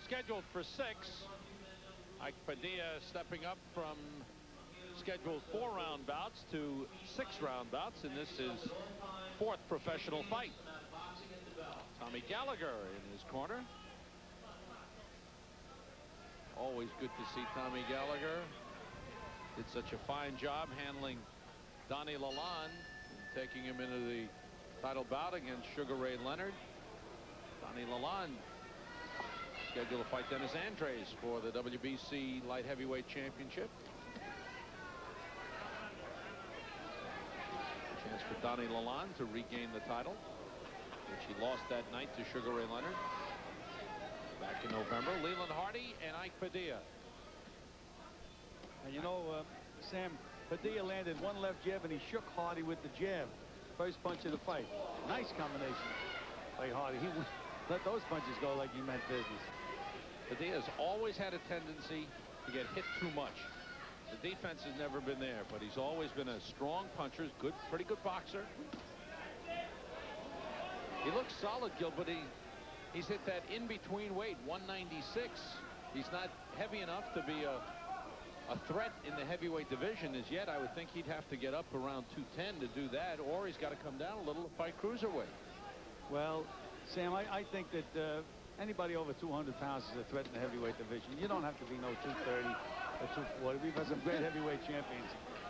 scheduled for 6. Ike Padilla stepping up from scheduled 4-round bouts to 6-round bouts, and this is 4th professional fight. Tommy Gallagher in his corner. Always good to see Tommy Gallagher. Did such a fine job handling Donnie Lalonde and taking him into the title bout against Sugar Ray Leonard. Donnie Lalonde scheduled to fight Dennis Andres for the WBC light heavyweight championship. Chance for Donnie Lalonde to regain the title, which he lost that night to Sugar Ray Leonard back in November. Leland Hardy and Ike Padilla. And you know, Sam, Padilla landed one left jab and he shook Hardy with the jab. First punch of the fight. Nice combination by Hardy. He let those punches go like he meant business. Padilla's always had a tendency to get hit too much. The defense has never been there, but he's always been a strong puncher, pretty good boxer. He looks solid, Gil, but he's hit that in-between weight, 196. He's not heavy enough to be a threat in the heavyweight division as yet. I would think he'd have to get up around 210 to do that, or he's got to come down a little to fight cruiserweight. Well, Sam, I think that anybody over 200 pounds is a threat in the heavyweight division. You don't have to be no 230 or 240. We've had some great heavyweight champions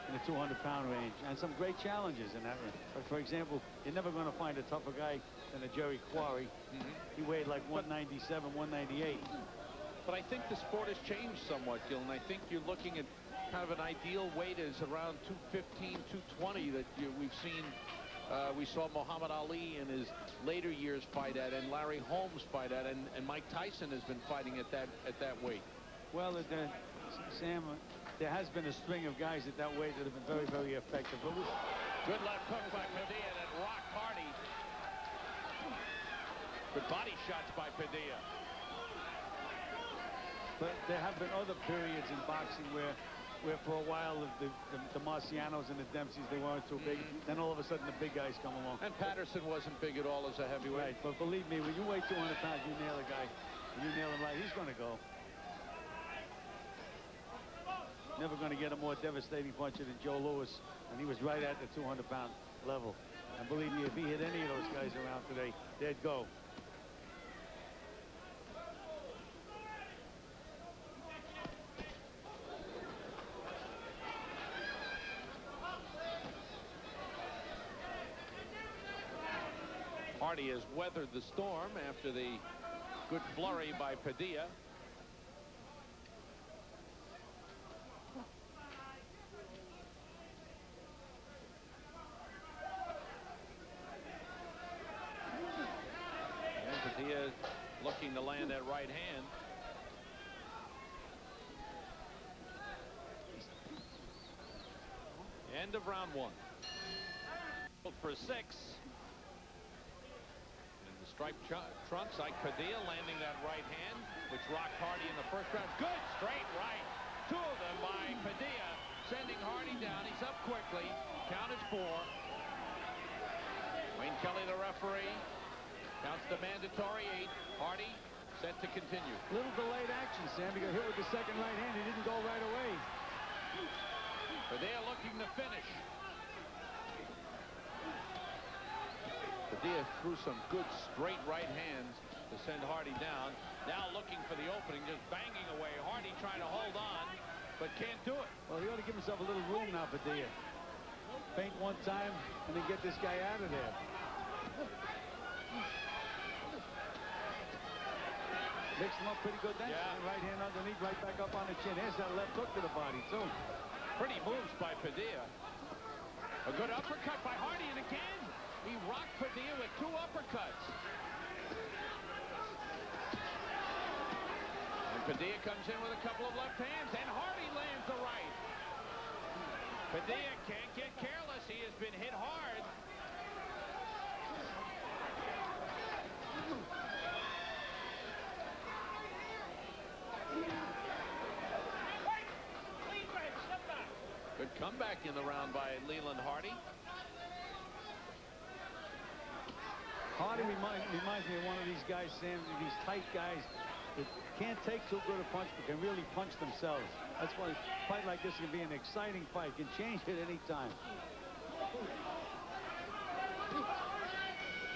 in the 200-pound range and some great challenges in that range. But for example, you're never going to find a tougher guy than a Jerry Quarry. He weighed like 197, 198. But I think the sport has changed somewhat, Gil, and I think you're looking at kind of an ideal weight is around 215, 220 that we've seen. We saw Muhammad Ali in his later years fight at, and Larry Holmes fight at, and Mike Tyson has been fighting at that weight. Well, Sam, there has been a string of guys at that weight that have been very, very effective. But good left hook by Padilla that rocked Hardy. Good body shots by Padilla. But there have been other periods in boxing where for a while the Marcianos and the Dempseys, they weren't too big. Then all of a sudden the big guys come along. And Patterson wasn't big at all as a heavyweight. Right, but believe me, when you weigh 200 pounds, you nail a guy. When you nail him right, he's going to go. Never going to get a more devastating puncher than Joe Louis, and he was right at the 200-pound level. And believe me, if he hit any of those guys around today, they'd go. Hardy has weathered the storm after the good flurry by Padilla. And Padilla looking to land that right hand. End of round 1. For 6. Striped trunks, Ike Padilla landing that right hand, which rocked Hardy in the first round. Good straight right. 2 of them by Padilla, sending Hardy down. He's up quickly. Count is 4. Wayne Kelly, the referee, counts the mandatory 8. Hardy set to continue. Little delayed action, Sam. He got hit with the second right hand. He didn't go right away. Padilla looking to finish. Padilla threw some good straight right hands to send Hardy down. Now looking for the opening, just banging away. Hardy trying to hold on, but can't do it. Well, he ought to give himself a little room now, Padilla. Feint one time and then get this guy out of there. Mixed him up pretty good then. Yeah. Right hand underneath, right back up on the chin. There's that left hook to the body, too. Pretty moves by Padilla. A good uppercut by Hardy, and again, he rocked Padilla with 2 uppercuts. And Padilla comes in with a couple of left hands, and Hardy lands the right. Padilla can't get careless. He has been hit hard. Good comeback in the round by Leland Hardy. Hardy reminds me of one of these guys, Sam, these tight guys that can't take too good a punch, but can really punch themselves. That's why a fight like this can be an exciting fight. Can change at any time.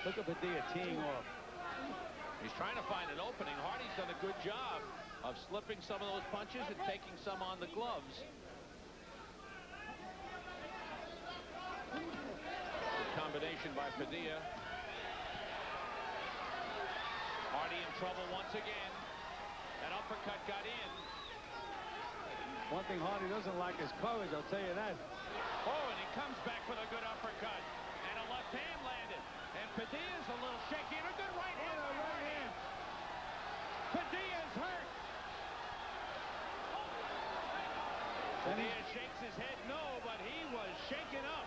Look at Padilla teeing off. He's trying to find an opening. Hardy's done a good job of slipping some of those punches and taking some on the gloves. Good combination by Padilla. Hardy in trouble once again. That uppercut got in. One thing Hardy doesn't like is courage, I'll tell you that. Oh, and he comes back with a good uppercut. And a left hand landed. And Padilla's a little shaky. And a good right hand. Padilla's hurt. Padilla shakes his head no, but he was shaken up.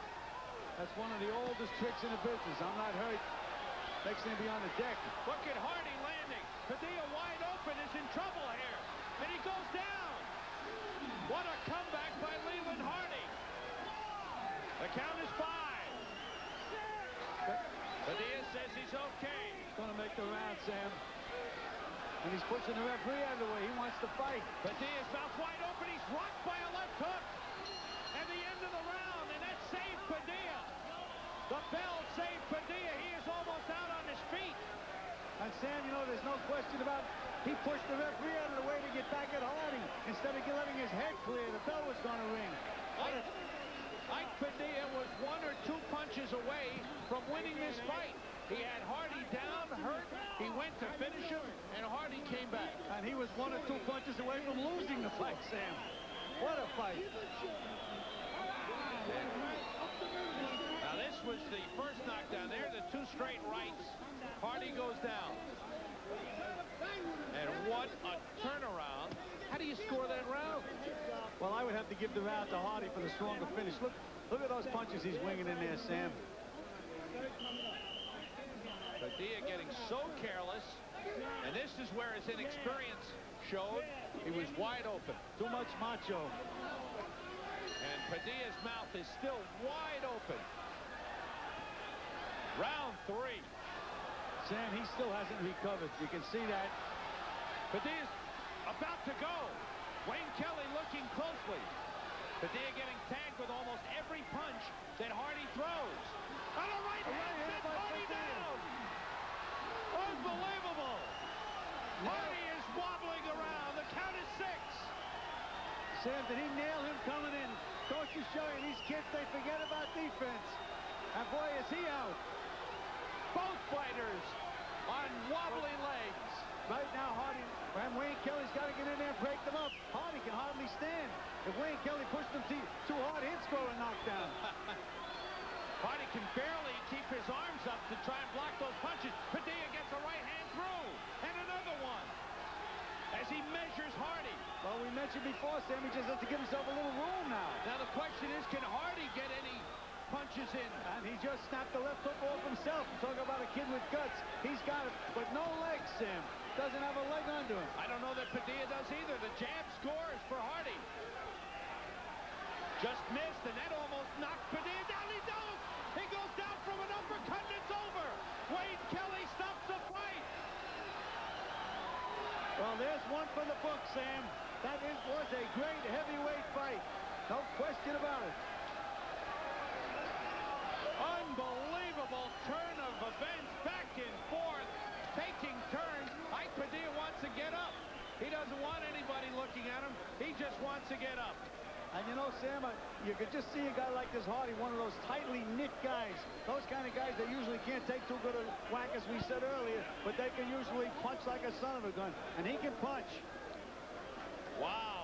That's one of the oldest tricks in the business. I'm not hurt. Next thing to be on the deck. Look at Hardy landing. Padilla wide open is in trouble here. And he goes down. What a comeback by Leland Hardy. The count is 5. Padilla says he's okay. He's going to make the round, Sam. And he's pushing the referee out of the way. He wants to fight. Padilla's mouth wide open. He's rocked by a left hook. And the end of the round. And that saved Padilla. The bell saved Padilla. He is almost out on his feet. And Sam, you know, there's no question about it. He pushed the referee out of the way to get back at Hardy. Instead of letting his head clear, the bell was going to ring. Ike Padilla was 1 or 2 punches away from winning this fight. He had Hardy down, hurt. He went to finish him, and Hardy came back. And he was 1 or 2 punches away from losing the fight, Sam. What a fight. Now, this was the first knockdown there. The 2 straight rights. Hardy goes down. And what a turnaround. How do you score that round? Well, I would have to give the round to Hardy for the stronger finish. Look at those punches he's winging in there, Sam. Padilla getting so careless. And this is where his inexperience showed. He was wide open. Too much macho. And Padilla's mouth is still wide open. Round 3. Sam, he still hasn't recovered. You can see that. Padilla's about to go. Wayne Kelly looking closely. Padilla getting tagged with almost every punch that Hardy throws. On a right hand, sends Hardy down. Unbelievable. Hardy is wobbling around. The count is 6. Sam, did he nail him coming in? Don't you show you, these kids, they forget about defense. And boy, is he out. Both fighters on wobbly legs. Right now, Hardy, and Wayne Kelly's got to get in there and break them up. Hardy can hardly stand. If Wayne Kelly pushed him too hard, he'd score a knockdown. Hardy can barely keep his arms up to try and block those punches. Padilla gets a right hand through. And another one. As he measures Hardy. Well, we mentioned before, Sam, he just has to give himself a little room now. Now the question is, can Hardy get any punches in? And he just snapped the left hook off himself. Talk about a kid with guts. He's got it, but no legs, Sam. Doesn't have a leg under him. I don't know that Padilla does either. The jab scores for Hardy. Just missed, and that almost knocked Padilla down. He don't. He goes down from an uppercut, and it's over. Wayne Kelly stops the fight. Well, there's one for the book, Sam. That was a great heavyweight fight. No question about it. Unbelievable turn of events, back and forth, taking turns. Ike Padilla wants to get up. He doesn't want anybody looking at him. He just wants to get up. And you know, Sam, you could just see a guy like this Hardy, one of those tightly knit guys. Those kind of guys that usually can't take too good a whack, as we said earlier, but they can usually punch like a son of a gun. And he can punch. Wow.